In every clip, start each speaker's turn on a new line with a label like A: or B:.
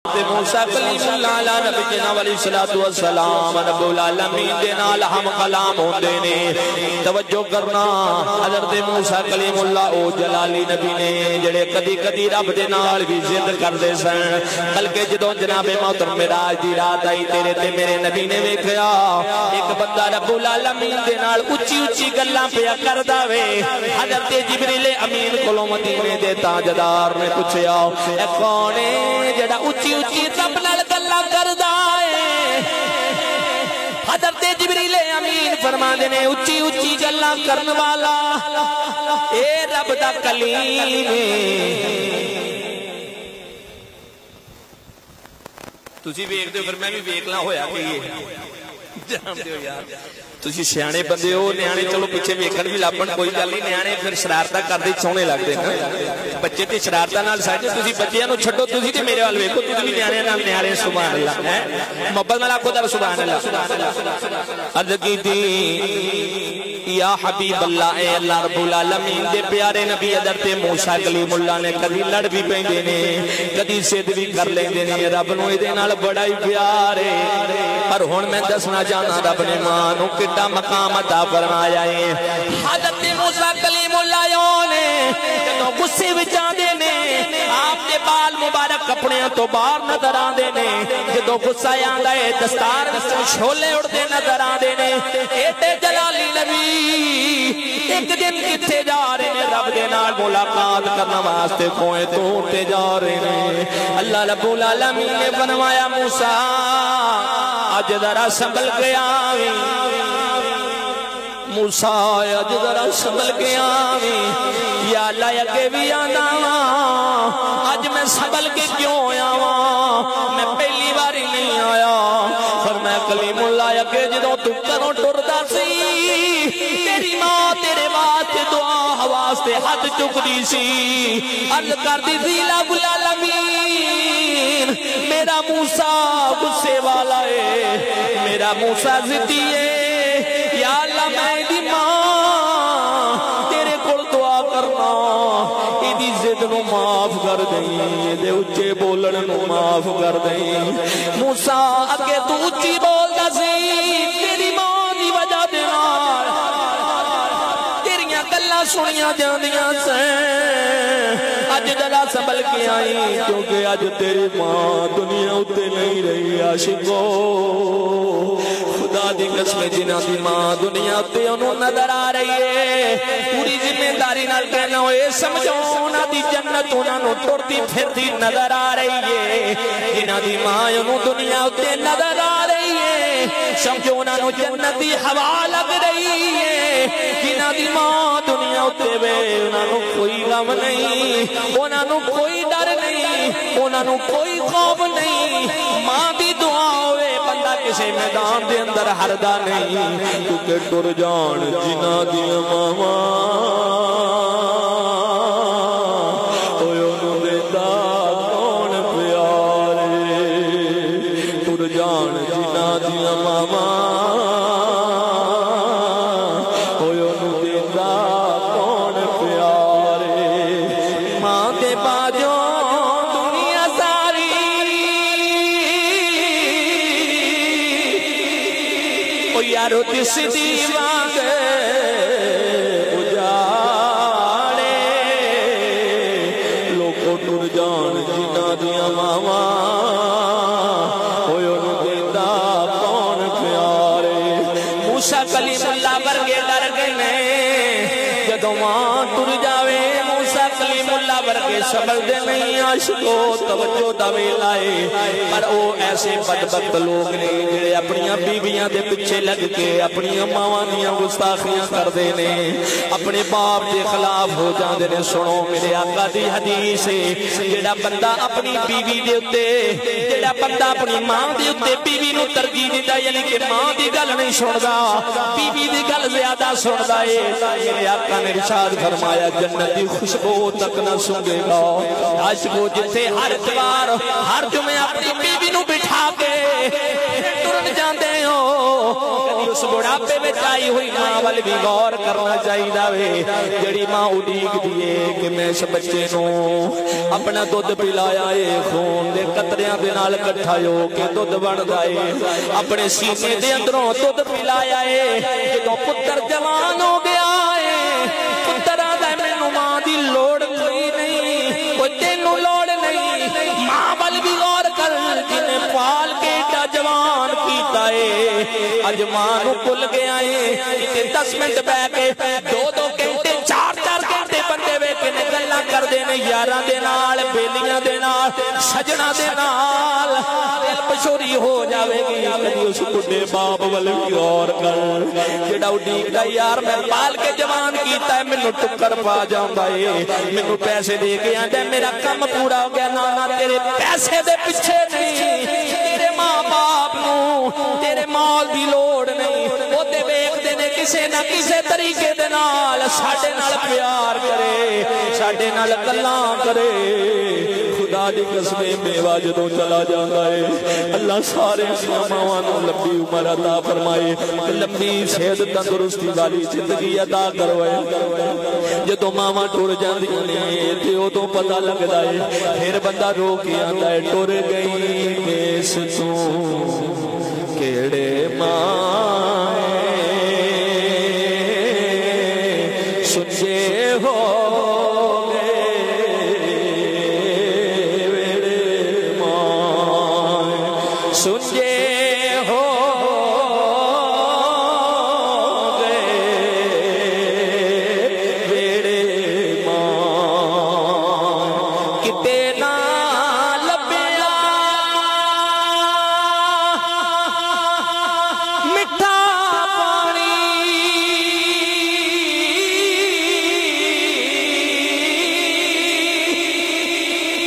A: موسیٰ کلیم اللہ علیہ نبی جناب علیہ السلام رب العالمین دے نال ہم کلام ہوندے نے توجہ کرنا حضرت موسیٰ کلیم اللہ او جلالی نبی نے جڑے کدی کدی رب دے نال بھی ضد کردے سن بلکہ جدوں جناب محترم معراج دی رات آئی تیرے تے میرے نبی نے ویکھیا ایک بندہ رب العالمین دے نال اچھی اچھی گلاں پیا کردا وے حضرت جبریل امین کولوں مدینے دے تاجدار نے پوچھیا اے کون ہے جڑا اچھی اچھی رب نال گلاں کردا ہے حضرت جبریل امین فرماندے نے اچھی اچھی گلاں کرن والا اے رب دا کلیم تسی ویکھ دیو پھر میں بھی ویکھ لا ہویا کہ یہ جان دیو یار تسی سیانے بندے ہو نیانے چلو پیچھے ویکھن بھی لبن کوئی گل نہیں نیانے پھر شرارتاں کردے سونے لگدے نا بچے تے شرارتاں نال ساڈے تسی بچیاں نو چھڈو تسی تے میرے ول ویکھو تسی بھی نیانے نال نیانے سبحان اللہ ہے محبت نال آکھو تے سبحان اللہ عرض کیتی یا حبیب اللہ اے اللہ رب العالمین دے پیارے نبی حضرت موسیٰ کلیم اللہ نے کدی لڑ بھی پیندے نے کدی ضد بھی کر لیندے نے رب نو اے نال بڑا ہی پیار ہے پر ہن میں دسنا چاہنا رب نے ماں نو کڈا مقام عطا فرمایا ہے حضرت موسیٰ کلیم اللہ نے جدوں غصے وچ آندے نے آپ دے بال مبارک کپڑیاں تو باہر نظر آندے نے جدوں غصہ آندا ہے دستار وچوں چھولے اڑدے نظر آندے نے ایڈے جلالی نبی ایک دن کتھے جا رہے ہیں رب دے نال ملاقات کرنا واسطے کوئے توڑتے جا رہے ہیں اللہ رب العالمین نے فرمایا موسیٰ اج ذرا سنبھل کے آویں موسیٰ اج ذرا سنبھل کے آویں یا اللہ اگے بھی آنا اج میں سنبھل کے کیوں آواں میں پہلی باری نہیں آیا فرمایا کلیم اللہ اگے جدوں تو گھروں ٹردا سی تیری ماں تیرے واسطے دعا واسطے ہاتھ چکدی سی عرض کردی سی رب العالمین میرا موسیٰ غصے والا ہے میرا موسیٰ ضدی ہے یا اللہ میں دی ماں تیرے کول دعا کرنا ایدی ضد نو معاف کر دیں ایدے اچھے بولن نو معاف کر دیں موسیٰ اگے تو اچھی بولدا سی تیری ماں دی وجہ دے نال تیریاں گلاں سنیاں جاندیاں سیں اج ذرا سنبھل کے آئی کیونکہ اج تیری ماں دنیا اتے نہیں رہی عاشقو خدا دی قسم جنہاں دی ماں دنیا اتے انہوں نظر آ رہی ہے پوری ذمہ داری نال کہنا ہوئے سمجھو انہاں دی جنت انہاں نو ٹرتی پھرتی نظر آ رہی ہے جنہاں دی ماں انہوں دنیا اتے نظر آ رہی ہے سمجھو انہاں نو جنت دی ہوا لگ رہی ہے جنہاں دی ماں دنیا اتے وے انہاں نو کوئی غم نہیں انہاں نو کوئی ڈر نہیں انہاں نو کوئی خوف نہیں ماں دی دعا ہوئے بندہ کسی میدان دے اندر ہردا نہیں کیونکہ ٹر جان جنہاں دی ماما اوہ انہوں دے دا کون پیارے ٹر جان جنہاں دی ماما اوہ انہوں دے دا کون پیارے ماں دے باجوں دنیا ساری او یارو دس دیوانگ اجاڑے لوگوں ٹر جان جنہاں دیاں ماواں اوہ انہوں دے دا کون پیارے موسیٰ کلیم اللہ ورگے ڈر گئے جدوں ماں ٹر جاوے موسیٰ کلیم اللہ ورگے سنبھل دے نہیں عاشقو توجہ دا ویلا ہے پر او ایسے بدبخت لوگ نے جڑے اپنیاں بیویاں دے پیچھے لگ کے اپنی ماواں دیاں گستاخیاں کردے نے اپنے باپ دے خلاف ہو جاندے نے سنو میرے آقا دی حدیث ہے جڑا بندہ اپنی بیوی دے اوتے جڑا بندہ اپنی ماں دے اوتے بیوی نو ترجیح دیندا یعنی کہ ماں دی گل نہیں سندا بیوی دی گل زیادہ سندا ہے میرے آقا نے ارشاد فرمایا جنت دی خوشبو تک نہ سونگے گا عاشقو جتھے ہر اتوار ہر جمعے اپنی بیوی نو بٹھا کے ٹرن جاندے ہو کبھی اس بڑھاپے وچ آئی کٹائی ہوئی ماں وال بھی غور کرنا چاہیے جڑی ماں اڈیک دیے کہ میں اس بچے نو اپنا دودھ پلایا ہے خون دے قطریاں دے نال کٹھا ہو کے دودھ بندا ہے اپنے سینے دے اندروں دودھ پلایا ہے جدوں پتر جوان ہو گیا ہے پتر آندا مینوں ماں دی لوڑ کوئی نہیں کوئی تینوں لوڑ نہیں ماں وال بھی غور کر جنے پال کے ایڈا جوان کیتا ہے اج ماں نو بھل گیا ہے کہ 10 منٹ بیٹھ کے 2 گھنٹے 4 گھنٹے بندے ویکھ کے گلاں کردے نے یاراں دے نال بیلیاں دے نال سجنا دے نال دل پچھوری ہو جاوے گی کدی اس بڈھے باپ ول بھی غور کر جڑا اڈیکدا یار میں پال کے جوان کیتا ہے مینوں ٹکر پا جاندا ہے مینوں پیسے دے کے آندا میرا کم پورا ہو گیا نا تیرے پیسے دے پیچھے نہیں تیرے ماں باپ نو تیرے مال دی لوڑ نہیں او تے ویکھدے نے کسے نہ کسے طریقے دے نال ساڈے نال پیار کرے ساڈے نال گلاں کرے خدا دی قسم بیوہ جدوں چلا جاندا ہے اللہ سارے ماواں نوں لمبی عمر عطا فرمائے لمبی صحت تندرستی والی زندگی عطا کروائے جدوں ماواں ٹر جاندیاں نے تے اودوں پتہ لگدا ہے پھر بندہ رو کے آندا ہے ٹر گئی کیس تو کیڑے ماں سچے ہو سنجے ہو گئے ویڑے ماں کتے نہ لبیا مٹھا پانی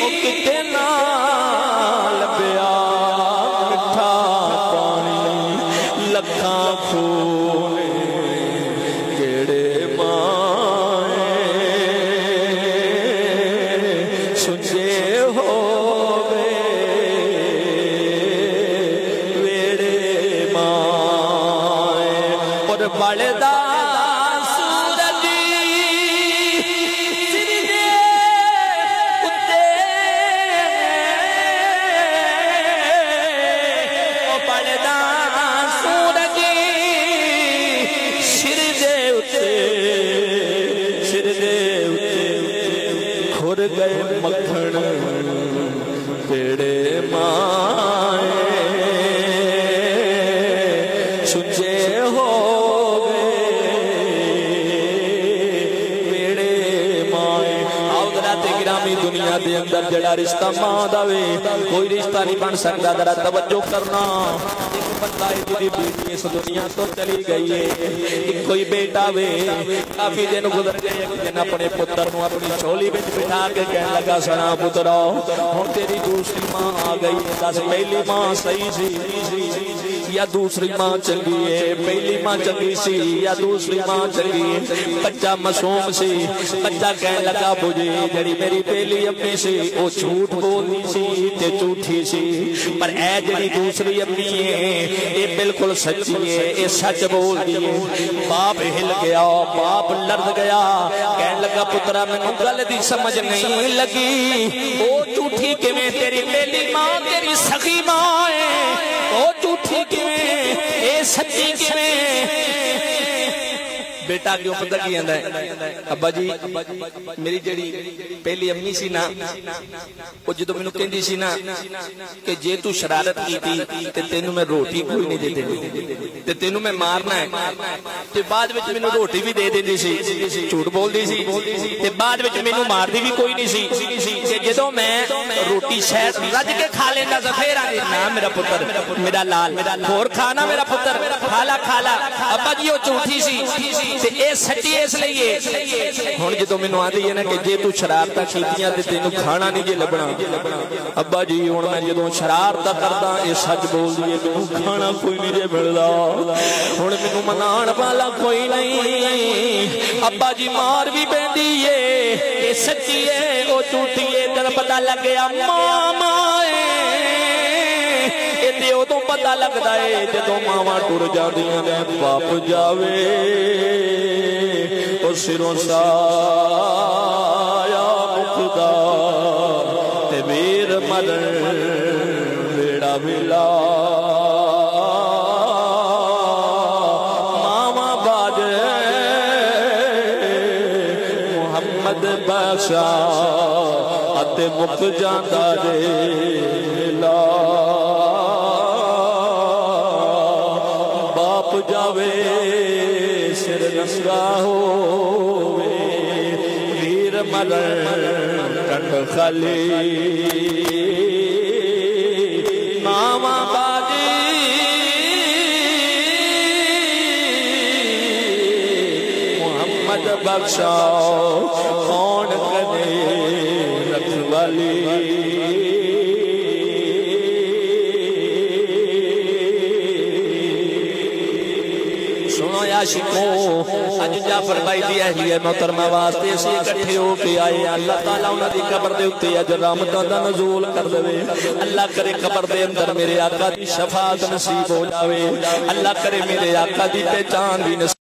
A: او کتے نہ لبیا لکھاں خون کیڑے ماں سچے ہو گئے ویڑے ماں اور بڑھدا سورج سر دے اتے او بڑھدا کھر گئے مکھن کیڑے ماں سچے ہو گئے ویڑے ماں حضرات گرامی دنیا دے اندر جڑا رشتہ ماں دا وے کوئی رشتہ نہیں بن سکتا ذرا توجہ کرنا بندہ تیری بیٹی اس دنیا تو چلی گئی ہے کوئی بیٹا وے کافی دن گزر گئے جن اپنے پتر نو اپنی چولی وچ بٹھا کے کہن لگا سنا پترا ہن تیری دوسری ماں آ گئی ہے دس پہلی ماں صحیح سی یا دوسری ماں چنگی ہے پہلی ماں چنگی سی یا دوسری ماں چنگی ہے بچہ معصوم سی بچہ کہن لگا بجے جڑی میری پہلی امی سی او جھوٹ بولنی سی تے جھوٹھی سی پر اے جڑی دوسری امی ہے اے بالکل سچی ہے اے سچ بول دی ہے باپ ہل گیا باپ لرد گیا کہن لگا پترا مینوں گل دی سمجھ نہیں لگی او جھوٹھی کیویں تیری پہلی ماں تیری سخی ماں ہے او جھوٹھی کیویں اے سچی کیویں بیٹا کیوں پتہ کی آندا ہے ابا جی میری جڑی پہلی امی سی نا او جدوں مینوں کہندی سی نا کہ جے تو شرارت کیتی تے تینوں میں روٹی کوئی نہیں دے دینی تے تینوں میں مارنا ہے تے بعد وچ مینوں روٹی بھی دے دیندی سی جھوٹ بولدی سی تے بعد وچ مینوں ماردی بھی کوئی نہیں سی تے جدوں میں روٹی شاید رج کے کھا لیندا ظفیر آ نا میرا پتر میرا لال ہور کھانا میرا پتر کھالا ابا جی او جھوٹھی سی تے اے سچی اس لئیے ہن جدوں مینوں آندی ہے نا کہ جے تو شرارتاں کیتیاں تے تینوں کھانا نہیں جے لبنا ابا جی ہن میں جدوں شرارتاں کردا اے سچ بولدی ہے مینوں کھانا کوئی نہیں جے ملدا ہن مینوں منان والا کوئی نہیں ابا جی مار بھی پیندی ہے اے سچی ہے او جھوٹی ہے جد پتہ لگ گیا ماں اے تے او تو پتہ پتا لگتا ہے جدوں ماواں ٹر جاندیاں نے باپ جاوے او سروں سایہ مکدا تے ویر مرن بیڑا ملا ماواں باجے محمد بادشاہ اتے مک جاندا جیلا باپ جاوے سر ننگا ہووے ویر مرن کنڈ خالی ماواں باجی محمد بخشا کون کنے رکھوالی سنو یا شکو اج جعفر بھائی دی اہلیہ محترمہ واسطے اسی اکٹھے ہو کے آئے اللہ تعالیٰ انہاں دی قبر دے اُتے اج رحمتاں دا نزول کر دے اللہ کرے قبر دے اندر میرے آقا دی شفاعت نصیب ہو جاوے اللہ کرے میرے آقا دی پہچان بھی نصیب